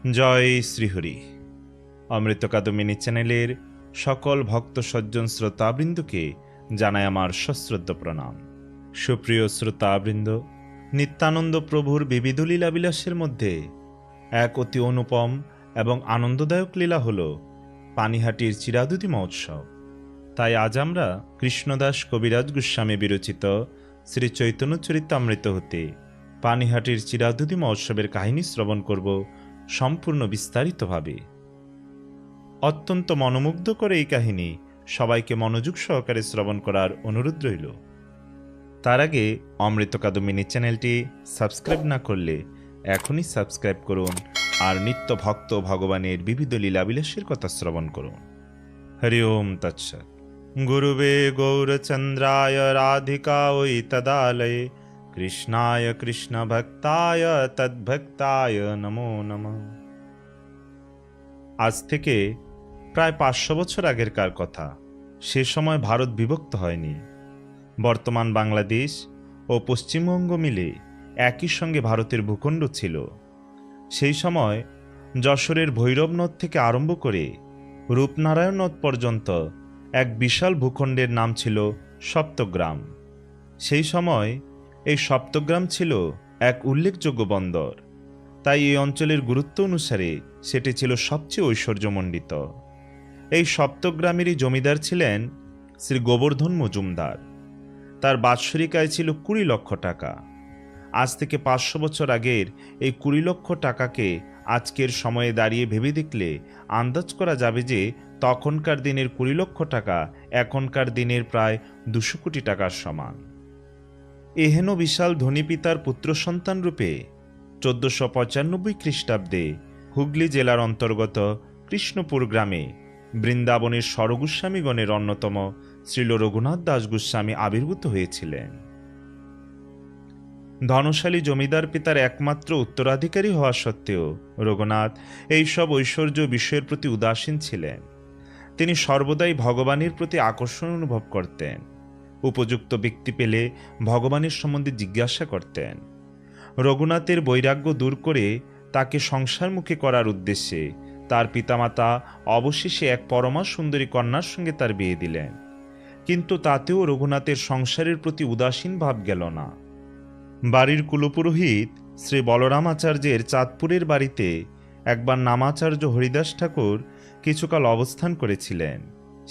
জয় শ্রীহরি। অমৃত কাদম্বিনী চ্যানেলের সকল ভক্ত সজ্জন শ্রোতাবৃন্দকে জানায় আমার সশ্রদ্ধ প্রণাম। সুপ্রিয় শ্রোতাবৃন্দ, নিত্যানন্দ প্রভুর বিবিধ লীলাবিলাসের মধ্যে এক অতি অনুপম এবং আনন্দদায়ক লীলা হল পানিহাটির চিরাদুতি মহোৎসব। তাই আজ আমরা কৃষ্ণদাস কবিরাজ গোস্বামী বিরচিত শ্রী চৈতন্য চরিতামৃত হতে পানিহাটির চিরাদুতি মহোৎসবের কাহিনী শ্রবণ করব সম্পূর্ণ বিস্তারিতভাবে। অত্যন্ত মনোমুগ্ধকর এই কাহিনী সবাইকে মনোযোগ সহকারে শ্রবণ করার অনুরোধ রইল। তার আগে অমৃত কাদম্বিনী চ্যানেলটি সাবস্ক্রাইব না করলে এখনই সাবস্ক্রাইব করুন আর নিত্য ভক্ত ভগবানের বিবিধ লীলাবিলাসের কথা শ্রবণ করুন। হরি ওম তৎসৎ। গুরুবে গৌরচন্দ্রায় রাধিকায় তদালয়ে কৃষ্ণায় কৃষ্ণ ভক্তায় তদ্ভক্তায় নমো নমঃ। আজ থেকে প্রায় 500 বছর আগেরকার কথা। সে সময় ভারত বিভক্ত হয়নি। বর্তমান বাংলাদেশ ও পশ্চিমবঙ্গ মিলে একই সঙ্গে ভারতের ভূখণ্ড ছিল। সেই সময় যশোরের ভৈরব নদ থেকে আরম্ভ করে রূপনারায়ণ নদ পর্যন্ত এক বিশাল ভূখণ্ডের নাম ছিল সপ্তগ্রাম। সেই সময় এই সপ্তগ্রাম ছিল এক উল্লেখযোগ্য বন্দর। তাই এই অঞ্চলের গুরুত্ব অনুসারে সেটি ছিল সবচেয়ে ঐশ্বর্যমণ্ডিত। এই সপ্তগ্রামেরই জমিদার ছিলেন শ্রী গোবর্ধন মজুমদার। তার বাৎসরিক আয় ছিল 20 লক্ষ টাকা। আজ থেকে 500 বছর আগের এই 20 লক্ষ টাকাকে আজকের সময়ে দাঁড়িয়ে ভেবে দেখলে আন্দাজ করা যাবে যে তখনকার দিনের 20 লক্ষ টাকা এখনকার দিনের প্রায় 200 কোটি টাকার সমান। এহেন বিশাল ধনী পিতার পুত্র সন্তান রূপে 1495 খ্রিস্টাব্দে হুগলি জেলার অন্তর্গত কৃষ্ণপুর গ্রামে বৃন্দাবনের স্বরগোস্বামীগণের অন্যতম শ্রীল রঘুনাথ দাস গোস্বামী আবির্ভূত হয়েছিলেন। ধনশালী জমিদার পিতার একমাত্র উত্তরাধিকারী হওয়া সত্ত্বেও রঘুনাথ এইসব ঐশ্বর্য বিষয়ের প্রতি উদাসীন ছিলেন। তিনি সর্বদাই ভগবানের প্রতি আকর্ষণ অনুভব করতেন। উপযুক্ত ব্যক্তি পেলে ভগবানের সম্বন্ধে জিজ্ঞাসা করতেন। রঘুনাথের বৈরাগ্য দূর করে তাকে সংসারমুখী করার উদ্দেশ্যে তার পিতামাতা অবশেষে এক পরমা সুন্দরী কন্যার সঙ্গে তার বিয়ে দিলেন। কিন্তু তাতেও রঘুনাথের সংসারের প্রতি উদাসীন ভাব গেল না। বাড়ির কুলপুরোহিত শ্রী বলরামাচার্যের চাঁদপুরের বাড়িতে একবার নামাচার্য হরিদাস ঠাকুর কিছুকাল অবস্থান করেছিলেন।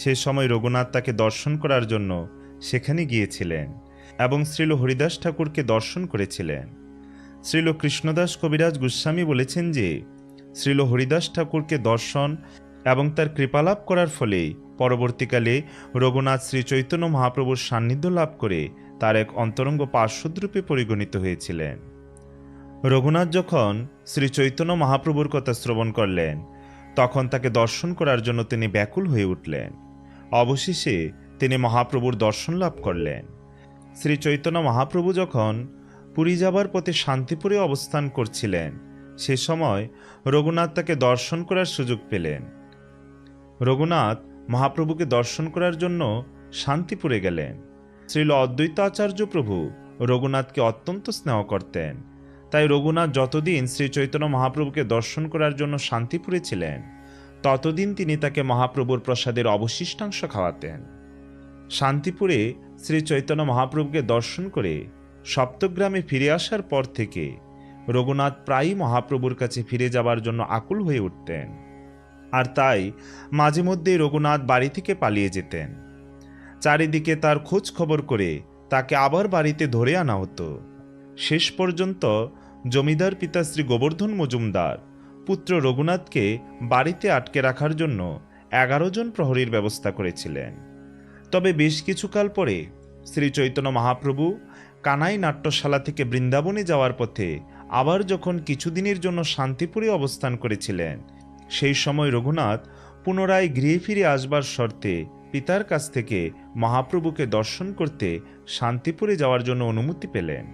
সে সময় রঘুনাথ তাকে দর্শন করার জন্য সেখানে গিয়েছিলেন এবং শ্রীল হরিদাস ঠাকুরকে দর্শন করেছিলেন। শ্রীল কৃষ্ণদাস কবিরাজ গোস্বামী বলেছেন যে শ্রীল হরিদাস ঠাকুরকে দর্শন এবং তার কৃপালাভ করার ফলে পরবর্তীকালে রঘুনাথ শ্রী চৈতন্য মহাপ্রভুর সান্নিধ্য লাভ করে তার এক অন্তরঙ্গ পার্শ্বদরূপে পরিগণিত হয়েছিলেন। রঘুনাথ যখন শ্রী চৈতন্য মহাপ্রভুর কথা শ্রবণ করলেন তখন তাকে দর্শন করার জন্য তিনি ব্যাকুল হয়ে উঠলেন। অবশেষে তিনি মহাপ্রভুর দর্শন লাভ করলেন। শ্রী চৈতন্য মহাপ্রভু যখন পুরী যাবার পথে শান্তিপুরে অবস্থান করছিলেন সে সময় রঘুনাথ তাকে দর্শন করার সুযোগ পেলেন। রঘুনাথ মহাপ্রভুকে দর্শন করার জন্য শান্তিপুরে গেলেন। শ্রীল অদ্বৈত আচার্য প্রভু রঘুনাথকে অত্যন্ত স্নেহ করতেন। তাই রঘুনাথ যতদিন শ্রী চৈতন্য মহাপ্রভুকে দর্শন করার জন্য শান্তিপুরে ছিলেন ততদিন তিনি তাকে মহাপ্রভুর প্রসাদের অবশিষ্টাংশ খাওয়াতেন। শান্তিপুরে শ্রী চৈতন্য মহাপ্রভুকে দর্শন করে সপ্তগ্রামে ফিরে আসার পর থেকে রঘুনাথ প্রায়ই মহাপ্রভুর কাছে ফিরে যাবার জন্য আকুল হয়ে উঠতেন। আর তাই মাঝে মধ্যেই রঘুনাথ বাড়ি থেকে পালিয়ে যেতেন। চারিদিকে তার খোঁজ খবর করে তাকে আবার বাড়িতে ধরে আনা হতো। শেষ পর্যন্ত জমিদার পিতা শ্রী গোবর্ধন মজুমদার পুত্র রঘুনাথকে বাড়িতে আটকে রাখার জন্য 11 জন প্রহরীর ব্যবস্থা করেছিলেন। তবে বেশ কিছুকাল পরে শ্রী চৈতন্য মহাপ্রভু কানাই নাট্যশালা থেকে বৃন্দাবনে যাওয়ার পথে আবার যখন কিছুদিনের জন্য শান্তিপুরে অবস্থান করেছিলেন সেই সময় রঘুনাথ পুনরায় গৃহে ফিরে আসবার শর্তে পিতার কাছ থেকে মহাপ্রভুকে দর্শন করতে শান্তিপুরে যাওয়ার জন্য অনুমতি পেলেন।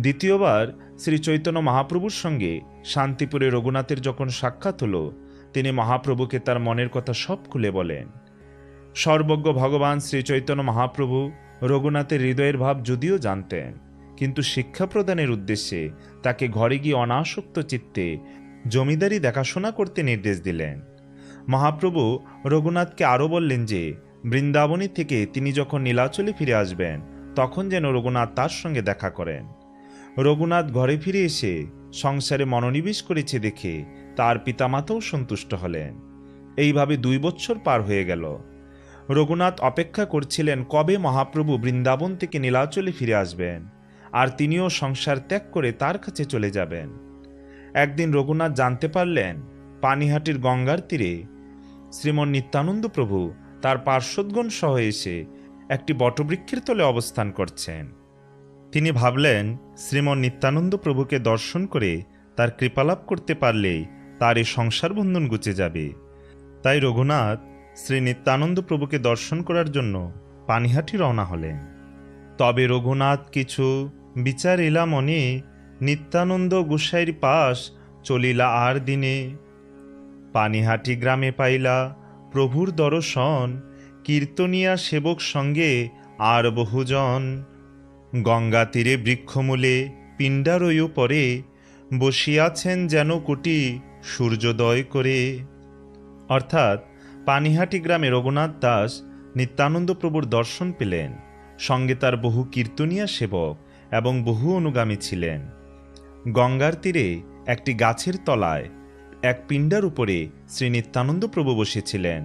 দ্বিতীয়বার শ্রী চৈতন্য মহাপ্রভুর সঙ্গে শান্তিপুরে রঘুনাথের যখন সাক্ষাৎ হলো তিনি মহাপ্রভুকে তার মনের কথা সব খুলে বলেন। সর্বজ্ঞ ভগবান শ্রী চৈতন্য মহাপ্রভু রঘুনাথের হৃদয়ের ভাব যদিও জানতেন, কিন্তু শিক্ষা প্রদানের উদ্দেশ্যে তাকে ঘরে গিয়ে অনাসক্ত চিত্তে জমিদারি দেখাশোনা করতে নির্দেশ দিলেন। মহাপ্রভু রঘুনাথকে আরও বললেন যে বৃন্দাবনী থেকে তিনি যখন নীলাচলে ফিরে আসবেন তখন যেন রঘুনাথ তার সঙ্গে দেখা করেন। রঘুনাথ ঘরে ফিরে এসে সংসারে মনোনিবেশ করেছে দেখে তার পিতামাতাও সন্তুষ্ট হলেন। এইভাবে 2 বৎসর পার হয়ে গেল। রঘুনাথ অপেক্ষা করছিলেন কবে মহাপ্রভু বৃন্দাবন থেকে নীলাচলে ফিরে আসবেন আর তিনিও সংসার ত্যাগ করে তার কাছে চলে যাবেন। একদিন রঘুনাথ জানতে পারলেন পানিহাটির গঙ্গার তীরে শ্রীমন নিত্যানন্দ প্রভু তার পার্শ্বদগণ সহ এসে একটি বটবৃক্ষের তলে অবস্থান করছেন। তিনি ভাবলেন শ্রীমন নিত্যানন্দ প্রভুকে দর্শন করে তার কৃপালাভ করতে পারলেই তার এই সংসার বন্ধন ঘুচে যাবে। তাই রঘুনাথ শ্রী নিত্যানন্দ প্রভুকে দর্শন করার জন্য পানিহাটি রওনা হলেন। তবে রঘুনাথ কিছু বিচারিলা মনে, নিত্যানন্দ গোসাইর পাশ চলিলা আর দিনে। পানিহাটি গ্রামে পাইলা প্রভুর দর্শন, কীর্তনিয়া সেবক সঙ্গে আর বহুজন। গঙ্গা তীরে বৃক্ষমূলে পিণ্ডারয়ু পরে, বসিয়াছেন যেন কোটি সূর্যোদয় করে। অর্থাৎ পানিহাটি গ্রামে রঘুনাথ দাস নিত্যানন্দ প্রভুর দর্শন পেলেন, সঙ্গে তার বহু কীর্তনিয়া সেবক এবং বহু অনুগামী ছিলেন। গঙ্গার তীরে একটি গাছের তলায় এক পিণ্ডার উপরে শ্রী নিত্যানন্দ প্রভু বসেছিলেন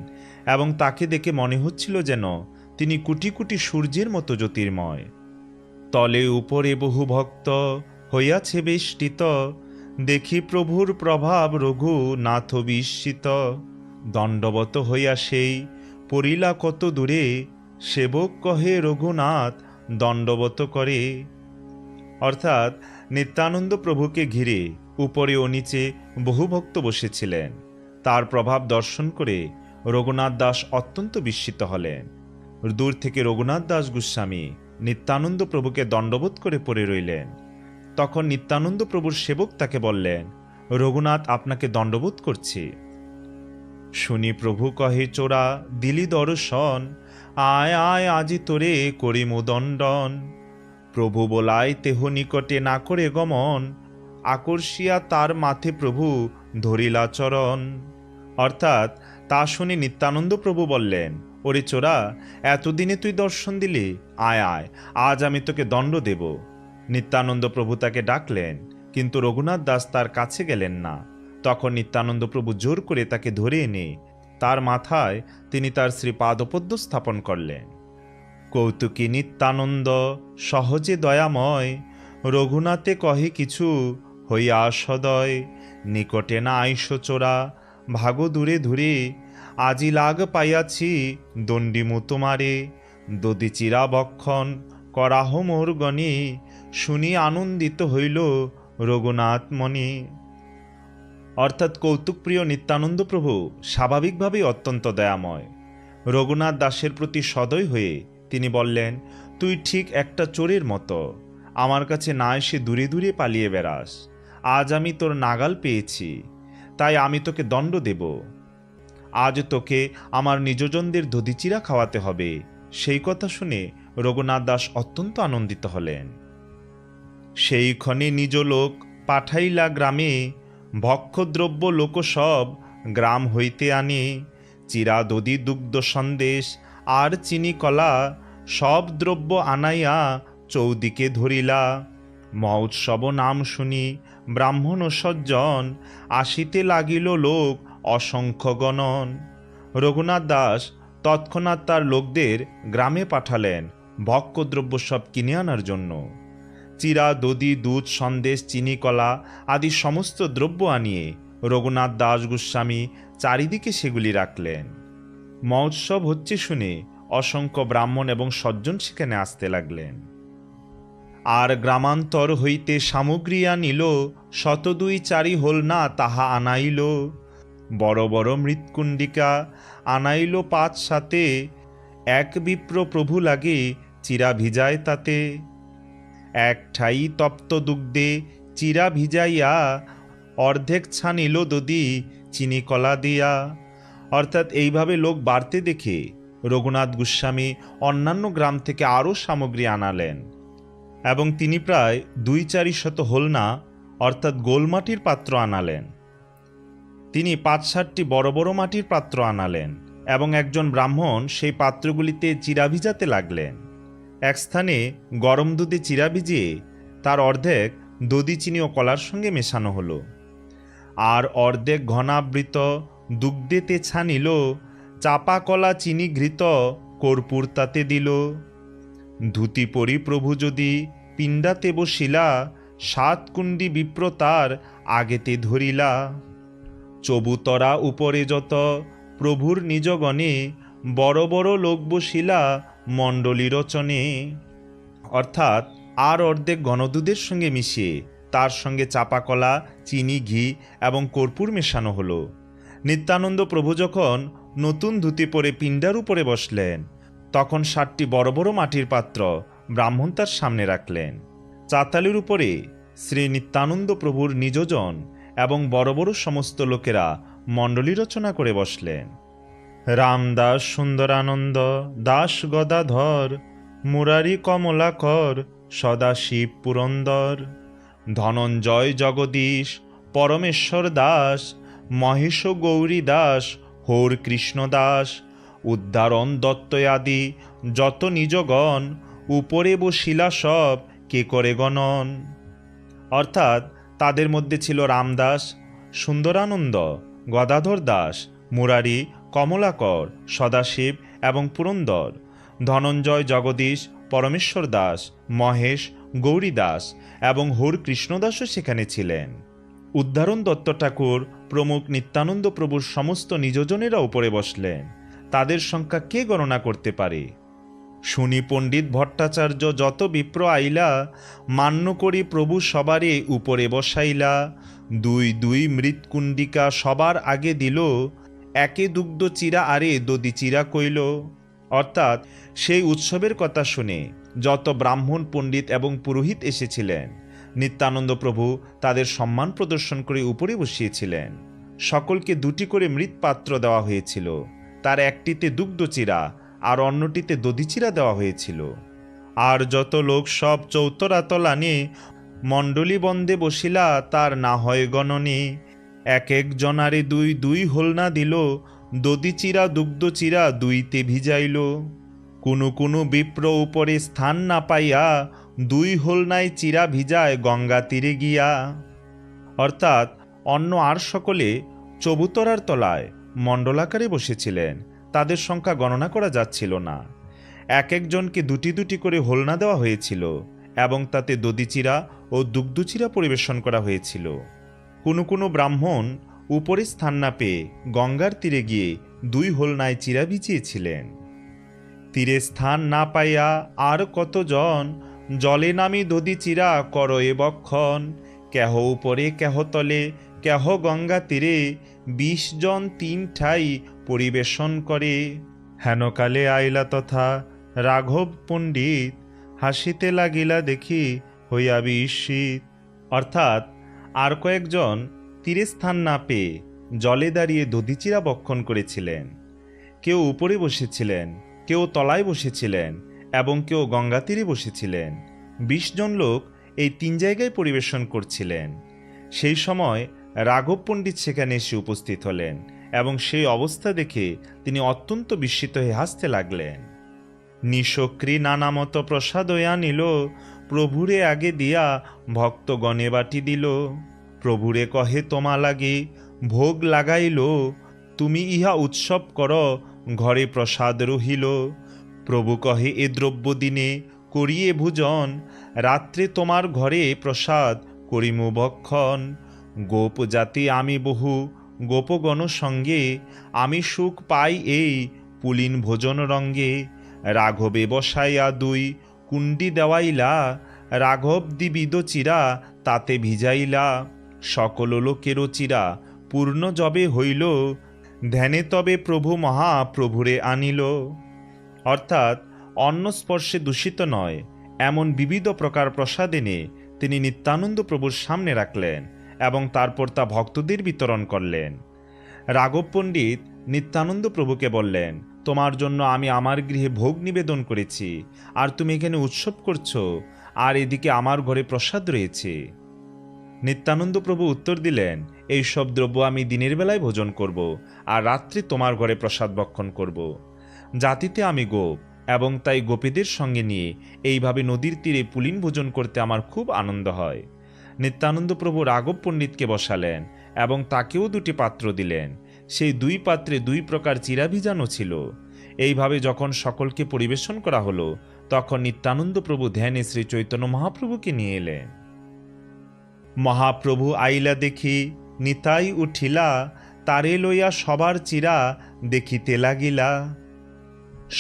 এবং তাকে দেখে মনে হচ্ছিল যেন তিনি কোটি কোটি সূর্যের মতো জ্যোতির্ময়। তলে উপরে বহু ভক্ত হইয়াছে বেষ্টিত, দেখি প্রভুর প্রভাব রঘুনাথ বিস্মিত। দণ্ডবত হইয়া সেই পড়িলা কত দূরে, সেবক কহে রঘুনাথ দণ্ডবত করে। অর্থাৎ নিত্যানন্দ প্রভুকে ঘিরে উপরে ও নিচে বহু ভক্ত বসেছিলেন। তার প্রভাব দর্শন করে রঘুনাথ দাস অত্যন্ত বিস্মিত হলেন। দূর থেকে রঘুনাথ দাস গোস্বামী নিত্যানন্দ প্রভুকে দণ্ডবোধ করে পড়ে রইলেন। তখন নিত্যানন্দ প্রভুর সেবক তাকে বললেন, রঘুনাথ আপনাকে দণ্ডবোধ করছে। শুনি প্রভু কহে চোরা দিলি দর্শন, আয় আয় আজি তোরে করিমু দণ্ডন। প্রভু বলাই তেহ নিকটে না করে গমন, আকর্ষিয়া তার মাথে প্রভু ধরিলা চরণ। অর্থাৎ তা শুনে নিত্যানন্দ প্রভু বললেন, ওরে চোরা, এতদিনে তুই দর্শন দিলি, আয় আয়, আজ আমি তোকে দণ্ড দেব। নিত্যানন্দ প্রভু তাকে ডাকলেন, কিন্তু রঘুনাথ দাস তার কাছে গেলেন না। তখন নিত্যানন্দ প্রভু জোর করে তাকে ধরে এনে তার মাথায় তিনি তার শ্রীপাদপদ্ম স্থাপন করলেন। কৌতুকী নিত্যানন্দ সহজে দয়াময়, রঘুনাথে কহে কিছু হইয়া সদয়। নিকটে না আইস চোরা, ভাগো দূরে দূরে, আজি লাগ পাইয়াছি দণ্ডিমু তোমারে। দদিচিরা বক্ষণ করাহ মোর গণে, শুনি আনন্দিত হইল রঘুনাথ মনে। অর্থাৎ কৌতুকপ্রিয় নিত্যানন্দ প্রভু স্বাভাবিকভাবেই অত্যন্ত দয়াময়। রঘুনাথ দাসের প্রতি সদয় হয়ে তিনি বললেন, তুই ঠিক একটা চোরের মতো, আমার কাছে না এসে দূরে দূরে পালিয়ে বেড়াস। আজ আমি তোর নাগাল পেয়েছি, তাই আমি তোকে দণ্ড দেব। আজ তোকে আমার নিজজনদের দধিচিরা খাওয়াতে হবে। সেই কথা শুনে রঘুনাথ দাস অত্যন্ত আনন্দিত হলেন। সেই ক্ষণে নিজ লোক পাঠাইলা গ্রামে, ভক্ষদ্রব্য লোক সব গ্রাম হইতে আনে। চিরা দধি দুগ্ধ সন্দেশ আর চিনি কলা, সব দ্রব্য আনাইয়া চৌদিকে ধরিলা। মহোৎসব নাম শুনি ব্রাহ্মণ ও সজ্জন, আসিতে লাগিল লোক অসংখ্য গণন। রঘুনাথ দাস তৎক্ষণাৎ তার লোকদের গ্রামে পাঠালেন ভক্ষদ্রব্য সব কিনে আনার জন্য। চিরা দধি দুধ সন্দেশ চিনি কলা আদি সমস্ত দ্রব্য আনিয়ে রঘুনাথ দাস গোস্বামী চারিদিকে সেগুলি রাখলেন। মহোৎসব হচ্ছে শুনে অসংখ্য ব্রাহ্মণ এবং সজ্জন সেখানে আসতে লাগলেন। আর গ্রামান্তর হইতে সামগ্রী আনিল, 102 হল না তাহা আনাইল। বড় বড় মৃৎকুণ্ডিকা আনাইল 5-7, এক বিপ্র প্রভু লাগে চিরা ভিজায় তাতে। এক ঠাই তপ্ত দুগ্ধে চিরা ভিজাইয়া, অর্ধেক ছানিল দধি চিনি কলা দিয়া। অর্থাৎ এইভাবে লোক বাড়তে দেখে রঘুনাথ গোস্বামী অন্যান্য গ্রাম থেকে আরও সামগ্রী আনালেন এবং তিনি প্রায় 2-4 হলনা অর্থাৎ গোলমাটির পাত্র আনালেন। তিনি ৫-৭টি বড় বড় মাটির পাত্র আনালেন এবং একজন ব্রাহ্মণ সেই পাত্রগুলিতে চিরা ভিজাতে লাগলেন। এক স্থানে গরম দুধে চিরা ভিজিয়ে তার অর্ধেক দধি চিনি ও কলার সঙ্গে মেশানো হলো, আর অর্ধেক ঘনাবৃত দুগ্ধেতে ছানিল, চাপা কলা চিনি ঘৃত কর্পূর তাতে দিল। ধুতি পরি প্রভু যদি পিণ্ডাতে বসিলা, ৭ কুণ্ডি বিপ্র তার আগেতে ধরিলা। চবুতরা উপরে যত প্রভুর নিজগণে, বড় বড় লোক বসিলা মণ্ডলী রচনে। অর্থাৎ আর অর্ধেক ঘনদুধের সঙ্গে মিশিয়ে তার সঙ্গে চাপা কলা, চিনি, ঘি এবং কর্পূর মেশানো হলো। নিত্যানন্দ প্রভু যখন নতুন ধুতি পরে পিণ্ডার উপরে বসলেন, তখন ৭টি বড় বড় মাটির পাত্র ব্রাহ্মণ তার সামনে রাখলেন। চাতালির উপরে শ্রী নিত্যানন্দ প্রভুর নিজজন এবং বড় বড় সমস্ত লোকেরা মণ্ডলী রচনা করে বসলেন। রামদাস, সুন্দরানন্দ দাস, গদাধর, মুরারি, কমলাকর, সদাশিব, পুরন্দর, ধনঞ্জয়, জগদীশ, পরমেশ্বর দাস, মহেশ, গৌরী দাস, হর কৃষ্ণ দাস, উদ্ধারণ দত্ত আদি যত নিজগণ, উপরে বসিলা সব কে করে গণন। অর্থাৎ তাদের মধ্যে ছিল রামদাস, সুন্দরানন্দ, গদাধর দাস, মুরারি, কমলাকর, সদাশিব এবং পুরন্দর, ধনঞ্জয়, জগদীশ, পরমেশ্বর দাস, মহেশ, গৌরী দাস এবং হর কৃষ্ণদাসও সেখানে ছিলেন। উদ্ধারণ দত্ত ঠাকুর প্রমুখ নিত্যানন্দ প্রভুর সমস্ত নিজজনেরা উপরে বসলেন। তাদের সংখ্যা কে গণনা করতে পারে? শুনি পণ্ডিত ভট্টাচার্য যত বিপ্র আইলা, মান্য করি প্রভু সবারে উপরে বসাইলা। ২ মৃৎকুণ্ডিকা সবার আগে দিল, একে দুগ্ধ চিরা আরে দধি চিরা কইল। অর্থাৎ সেই উৎসবের কথা শুনে যত ব্রাহ্মণ, পণ্ডিত এবং পুরোহিত এসেছিলেন, নিত্যানন্দ প্রভু তাদের সম্মান প্রদর্শন করে উপরে বসিয়েছিলেন। সকলকে 2টি করে মৃৎ পাত্র দেওয়া হয়েছিল। তার একটিতে দুগ্ধ চিরা আর অন্যটিতে দধি চিরা দেওয়া হয়েছিল। আর যত লোক সব চৌতরাতল আনে মণ্ডলী বন্দে বসিলা, তার না হয় গণনে। এক এক জনারে 2 হোলনা দিল, দধি চিরা দুগ্ধ চিরা 2তে ভিজাইল। কোনো বিপ্র উপরে স্থান না পাইয়া, 2 হোলনায় চিরা ভিজায় গঙ্গা তীরে গিয়া। অর্থাৎ অন্য আর সকলে চবুতরার তলায় মণ্ডলাকারে বসেছিলেন। তাদের সংখ্যা গণনা করা যাচ্ছিল না। এক একজনকে 2টি করে হোলনা দেওয়া হয়েছিল এবং তাতে দধি চিরা ও দুগ্ধ চিরা পরিবেশন করা হয়েছিল। কোনো ব্রাহ্মণ উপরে স্থান না পেয়ে গঙ্গার তীরে গিয়ে 2 হোলনায় চিরা ভিজিয়েছিলেন। তীরে স্থান না পাইয়া আর কতজন, জলে নামি দধি চিরা করয়ে বক্ষণ। কেহ উপরে, কেহ তলে, কেহ গঙ্গা তীরে, 20 জন 3 ঠাই পরিবেশন করে। হেনকালে আইলা তথা রাঘব পণ্ডিত, হাসিতে লাগিলা দেখি হইয়া বিস্মিত। অর্থাৎ আর কয়েকজন তীরে স্থান না পেয়ে জলে দাঁড়িয়ে দধিচিরা বক্ষণ করেছিলেন। কেউ উপরে বসেছিলেন, কেউ তলায় বসেছিলেন এবং কেউ গঙ্গা তীরে বসেছিলেন। 20 জন লোক এই 3 জায়গায় পরিবেশন করছিলেন। সেই সময় রাঘব পণ্ডিত সেখানে এসে উপস্থিত হলেন এবং সেই অবস্থা দেখে তিনি অত্যন্ত বিস্মিত হয়ে হাসতে লাগলেন। নিশক্রি নানামত প্রসাদ আনিল, প্রভুরে আগে দিয়া ভক্তগণে বাটি দিল। প্রভুরে কহে তোমা লাগে ভোগ লাগাইল, তুমি ইহা উৎসব কর ঘরে প্রসাদ রহিল। প্রভু কহে এ দ্রব্য দিনে করিয়ে ভোজন, রাত্রে তোমার ঘরে প্রসাদ করিমু ভক্ষণ। গোপ জাতি আমি বহু, গোপগণ সঙ্গে, আমি সুখ পাই এই পুলিন ভোজন রঙ্গে। রাঘবে বসাইয়া 2 কুণ্ডি দেওয়াইলা, রাঘব দিবিদ চিরা তাতে ভিজাইলা। সকল লোকেরও চিরা পূর্ণ যবে হইল, ধ্যানে তবে প্রভু মহাপ্রভুরে আনিল। অর্থাৎ অন্ন স্পর্শে দূষিত নয় এমন বিবিধ প্রকার প্রসাদ এনে তিনি নিত্যানন্দ প্রভুর সামনে রাখলেন এবং তারপর তা ভক্তদের বিতরণ করলেন। রাঘব পণ্ডিত নিত্যানন্দ প্রভুকে বললেন, তোমার জন্য আমি আমার গৃহে ভোগ নিবেদন করেছি, আর তুমি এখানে উৎসব করছো, আর এদিকে আমার ঘরে প্রসাদ রয়েছে। নিত্যানন্দ প্রভু উত্তর দিলেন, এই সব দ্রব্য আমি দিনের বেলায় ভোজন করব, আর রাত্রি তোমার ঘরে প্রসাদ ভক্ষণ করব। জাতিতে আমি গোপ, এবং তাই গোপীদের সঙ্গে নিয়ে এইভাবে নদীর তীরে পুলিন ভোজন করতে আমার খুব আনন্দ হয়। নিত্যানন্দ প্রভু রাঘব পণ্ডিতকে বসালেন এবং তাকেও দুটি পাত্র দিলেন। সেই দুই পাত্রে দুই প্রকার চিরা ভিজানো ছিল। এইভাবে যখন সকলকে পরিবেশন করা হলো, তখন নিত্যানন্দ প্রভু ধ্যানে শ্রী চৈতন্য মহাপ্রভুকে নিয়ে এলেন। মহাপ্রভু আইলা দেখি নিতাই উঠিলা, তারে লইয়া সবার চিরা দেখিতে লাগিলা।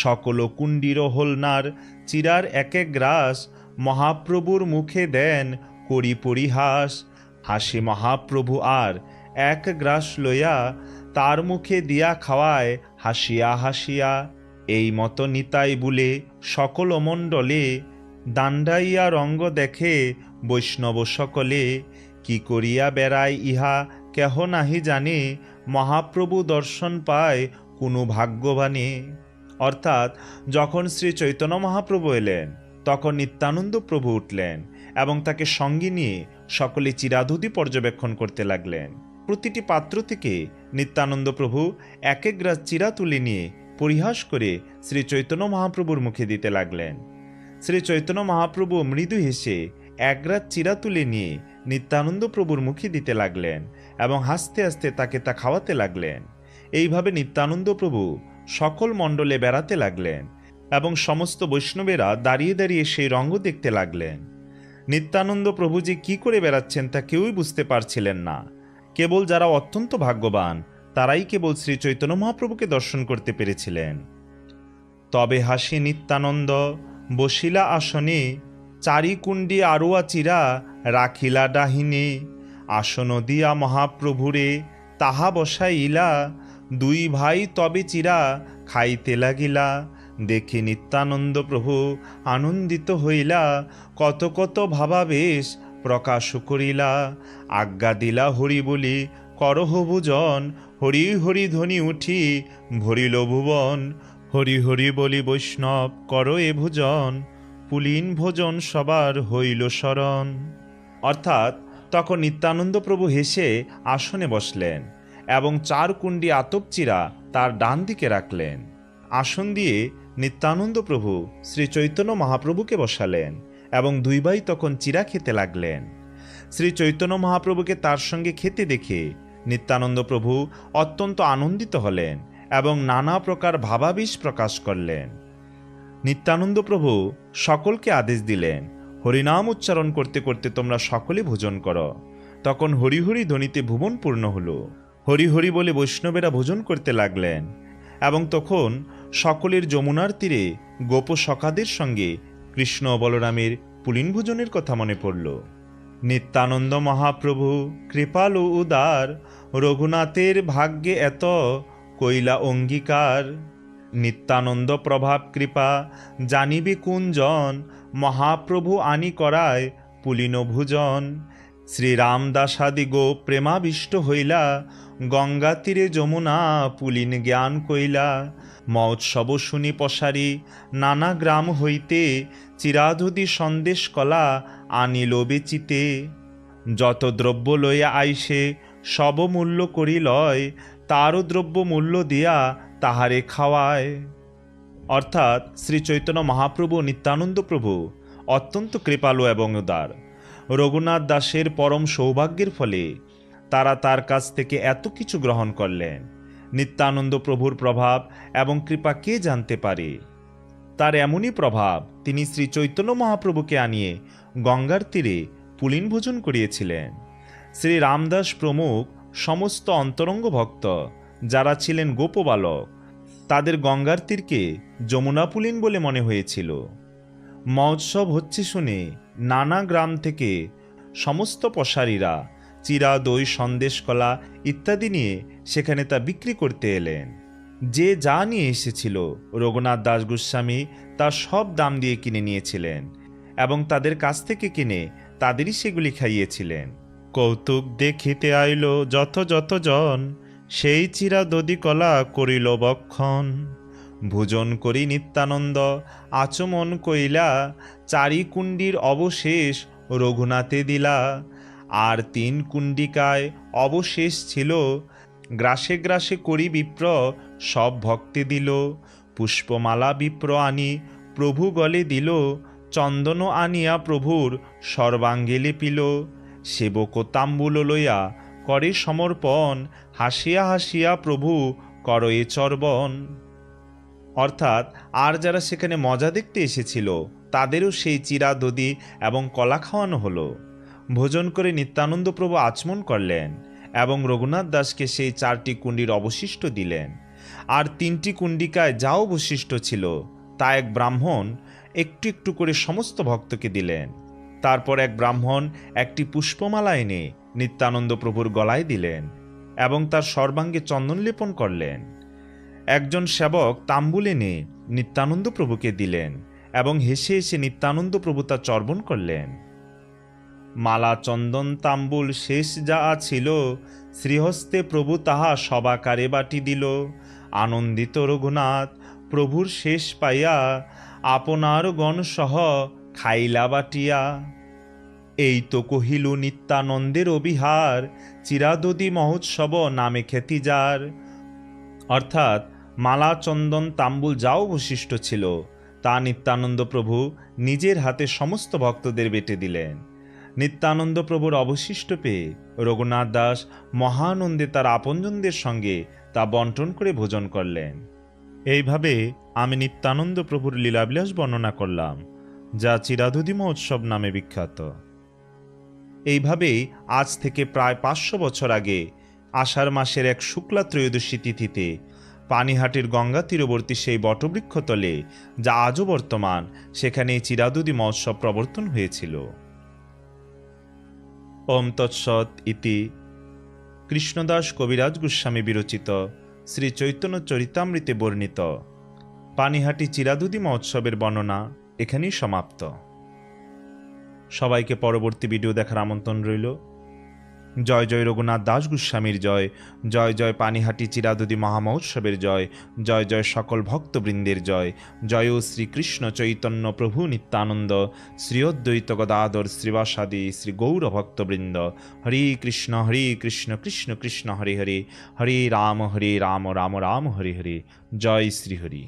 সকল কুণ্ডির হোলনার চিরার এক এক গ্রাস, মহাপ্রভুর মুখে দেন করি পরিহাস। হাসি মহাপ্রভু আর এক গ্রাস লইয়া, তার মুখে দিয়া খাওয়ায় হাসিয়া হাসিয়া। এই মতো নিতাই বলে সকল মণ্ডলে, দাণ্ডাইয়া রঙ্গ দেখে বৈষ্ণব সকলে। কি করিয়া বেড়ায় ইহা কেহ নাহি জানে, মহাপ্রভু দর্শন পায় কোনো ভাগ্যবানে। অর্থাৎ যখন শ্রী চৈতন্য মহাপ্রভু এলেন, তখন নিত্যানন্দ প্রভু উঠলেন এবং তাকে সঙ্গে নিয়ে সকলে চিরাধুতি পর্যবেক্ষণ করতে লাগলেন। প্রতিটি পাত্র থেকে নিত্যানন্দ প্রভু এক এক গ্রাস চিরা তুলে নিয়ে পরিহাস করে শ্রী চৈতন্য মহাপ্রভুর মুখে দিতে লাগলেন। শ্রী চৈতন্য মহাপ্রভু মৃদু হেসে এক গ্রাস চিরা তুলে নিয়ে নিত্যানন্দ প্রভুর মুখে দিতে লাগলেন এবং হাসতে হাসতে তাকে তা খাওয়াতে লাগলেন। এইভাবে নিত্যানন্দ প্রভু সকল মণ্ডলে বেড়াতে লাগলেন এবং সমস্ত বৈষ্ণবেরা দাঁড়িয়ে দাঁড়িয়ে সেই রঙ্গ দেখতে লাগলেন। নিত্যানন্দ প্রভু যে কি করে বেড়াচ্ছেন তা কেউই বুঝতে পারছিলেন না। কেবল যারা অত্যন্ত ভাগ্যবান তারাই কেবল শ্রী চৈতন্য মহাপ্রভুকে দর্শন করতে পেরেছিলেন। তবে হাসি নিত্যানন্দ বসিলা আসনে, চারিকুণ্ডি আরোয়া চিরা রাখিলা ডাহিনে। আসন দিয়া মহাপ্রভুরে তাহা বসাইলা, দুই ভাই তবে চিরা খাইতে লাগিলা। দেখে নিত্যানন্দ প্রভু আনন্দিত হইলা, কত কত ভাবাবেশ প্রকাশ করিলা। আজ্ঞা দিলা হরি বলি করহ ভোজন, হরি হরি ধ্বনি উঠি ভরিল ভুবন। হরি হরি বলি বৈষ্ণব কর এ ভোজন, পুলিন ভোজন সবার হইল শরণ। অর্থাৎ তখন নিত্যানন্দ প্রভু হেসে আসনে বসলেন এবং চার কুণ্ডি আতপ চিরা তার ডান দিকে রাখলেন। আসন দিয়ে নিত্যানন্দ প্রভু শ্রী চৈতন্য মহাপ্রভুকে বসালেন এবং দুই ভাই তখন চিরা খেতে লাগলেন। শ্রী চৈতন্য মহাপ্রভুকে তার সঙ্গে খেতে দেখে নিত্যানন্দ প্রভু অত্যন্ত আনন্দিত হলেন এবং নানা প্রকার ভাবাবেশ প্রকাশ করলেন। নিত্যানন্দ প্রভু সকলকে আদেশ দিলেন, হরিনাম উচ্চারণ করতে করতে তোমরা সকলে ভোজন করো। তখন হরিহরি ধ্বনিতে ভুবন পূর্ণ হল। হরিহরি বলে বৈষ্ণবেরা ভোজন করতে লাগলেন এবং তখন সকলের যমুনার তীরে গোপ সখাদের সঙ্গে কৃষ্ণ বলরামের পুলিন ভোজনের কথা মনে পড়ল। নিত্যানন্দ মহাপ্রভু কৃপাল ও উদার, রঘুনাথের ভাগ্যে এত কইলা অঙ্গীকার। নিত্যানন্দ প্রভাব কৃপা জানিবি কুঞ্জন, মহাপ্রভু আনি করায় পুলিন ভোজন। শ্রীরামদাসাদি গো প্রেমাবিষ্ট হইলা, গঙ্গা তীরে যমুনা পুলিন জ্ঞান কইলা। মহোৎসব শুনি পসারি নানা গ্রাম হইতে, চিরাধুদি সন্দেশ কলা আনিল বেচিতে। যত দ্রব্য লইয়া আইসে সব মূল্য করি লয়, তারও দ্রব্য মূল্য দিয়া তাহারে খাওয়ায়। অর্থাৎ শ্রী চৈতন্য মহাপ্রভু নিত্যানন্দ প্রভু অত্যন্ত কৃপালু এবং উদার। রঘুনাথ দাসের পরম সৌভাগ্যের ফলে তারা তার কাছ থেকে এত কিছু গ্রহণ করলেন। নিত্যানন্দ প্রভুর প্রভাব এবং কৃপা কে জানতে পারে। তার এমনই প্রভাব তিনি শ্রী চৈতন্য মহাপ্রভুকে আনিয়ে গঙ্গার তীরে পুলিন ভোজন করিয়েছিলেন। শ্রী রামদাস প্রমুখ সমস্ত অন্তরঙ্গ ভক্ত যারা ছিলেন গোপবালক, তাদের গঙ্গার তীরকে যমুনা পুলিন বলে মনে হয়েছিল। মহোৎসব হচ্ছে শুনে নানা গ্রাম থেকে সমস্ত পশারীরা চিরা, দই, সন্দেশ, কলা ইত্যাদি নিয়ে সেখানে তা বিক্রি করতে এলেন। যে যা নিয়ে এসেছিল রঘুনাথ দাস গোস্বামী তা সব দাম দিয়ে কিনে নিয়েছিলেন এবং তাদের কাছ থেকে কিনে তাদেরই সেগুলি খাইয়েছিলেন। কৌতুক দেখিতে আইল যত যত জন, সেই চিরা দধি কলা করিল বক্ষণ। ভোজন করি নিত্যানন্দ আচমন কইলা, চারি কুণ্ডির অবশেষ রঘুনাথে দিলা। আর 3 কুণ্ডিকায় অবশেষ ছিল। গ্রাসে গ্রাসে করি বিপ্র সব ভক্তি দিল। পুষ্পমালা বিপ্র আনি প্রভু গলে দিল। চন্দন আনিয়া প্রভুর সর্বাঙ্গে লেপিল। সেবক তাম্বুল লইয়া করে সমর্পণ। হাসিয়া হাসিয়া প্রভু করয়ে চর্বণ। অর্থাৎ আর যারা সেখানে মজা দেখতে এসেছিল তাদেরও সেই চিরা দধি এবং কলা খাওয়ানো হলো। ভোজন করে নিত্যানন্দ প্রভু আচমন করলেন এবং রঘুনাথ দাসকে সেই 4টি কুণ্ডির অবশিষ্ট দিলেন। আর 3টি কুণ্ডিকায় যা অবশিষ্ট ছিল তা এক ব্রাহ্মণ একটু একটু করে সমস্ত ভক্তকে দিলেন। তারপর এক ব্রাহ্মণ একটি পুষ্পমালা এনে নিত্যানন্দ প্রভুর গলায় দিলেন এবং তার সর্বাঙ্গে চন্দন লেপন করলেন। একজন সেবক তাম্বুল এনে নিত্যানন্দ প্রভুকে দিলেন এবং হেসে হেসে নিত্যানন্দ প্রভু তা চর্বণ করলেন। মালা চন্দন তাম্বুল শেষ যা ছিল, শ্রীহস্তে প্রভু তাহা সবাকারে বাটি দিল। আনন্দিত রঘুনাথ প্রভুর শেষ পাইয়া আপনার গণ সহ খাইলা বাটিয়া। এই তো কহিল নিত্যানন্দের অবিহার, চিরাদধি মহোৎসব নামে খ্যাতি যার। অর্থাৎ মালা চন্দন তাম্বুল যা অবশিষ্ট ছিল তা নিত্যানন্দ প্রভু নিজের হাতে সমস্ত ভক্তদের বেটে দিলেন। নিত্যানন্দ প্রভুর অবশিষ্ট পেয়ে রঘুনাথ দাস মহানন্দে তার আপনজনদের সঙ্গে তা বন্টন করে ভোজন করলেন। এইভাবে আমি নিত্যানন্দ প্রভুর লীলাবিলাস বর্ণনা করলাম, যা চিরাদধি মহোৎসব নামে বিখ্যাত। এইভাবেই আজ থেকে প্রায় 500 বছর আগে আষাঢ় মাসের এক শুক্লা ত্রয়োদশী তিথিতে পানিহাটির গঙ্গা তীরবর্তী সেই বটবৃক্ষতলে, যা আজও বর্তমান, সেখানে চিরাদধি মহোৎসব প্রবর্তন হয়েছিল। ওম তৎসৎ ইতি। কৃষ্ণদাস কবিরাজ গোস্বামী বিরচিত শ্রী চৈতন্য চরিতামৃতে বর্ণিত পানিহাটি চিরাদধি মহোৎসবের বর্ণনা এখানেই সমাপ্ত। সবাইকে পরবর্তী ভিডিও দেখার আমন্ত্রণ রইল। জয় জয় রঘুনাথ দাস গোস্বামীর জয়, জয় জয় পানিহাটি চিরাদধি মহামহোৎসবের জয়, জয় জয় সকল ভক্তবৃন্দের জয়। জয় শ্রীকৃষ্ণ চৈতন্য প্রভু নিত্যানন্দ, শ্রী অদ্বৈত গদাধর শ্রীবাসাদি শ্রী গৌর ভক্তবৃন্দ। হরে কৃষ্ণ কৃষ্ণ কৃষ্ণ হরে হরে, হরে রাম রাম রাম হরে হরে। জয় শ্রীহরি।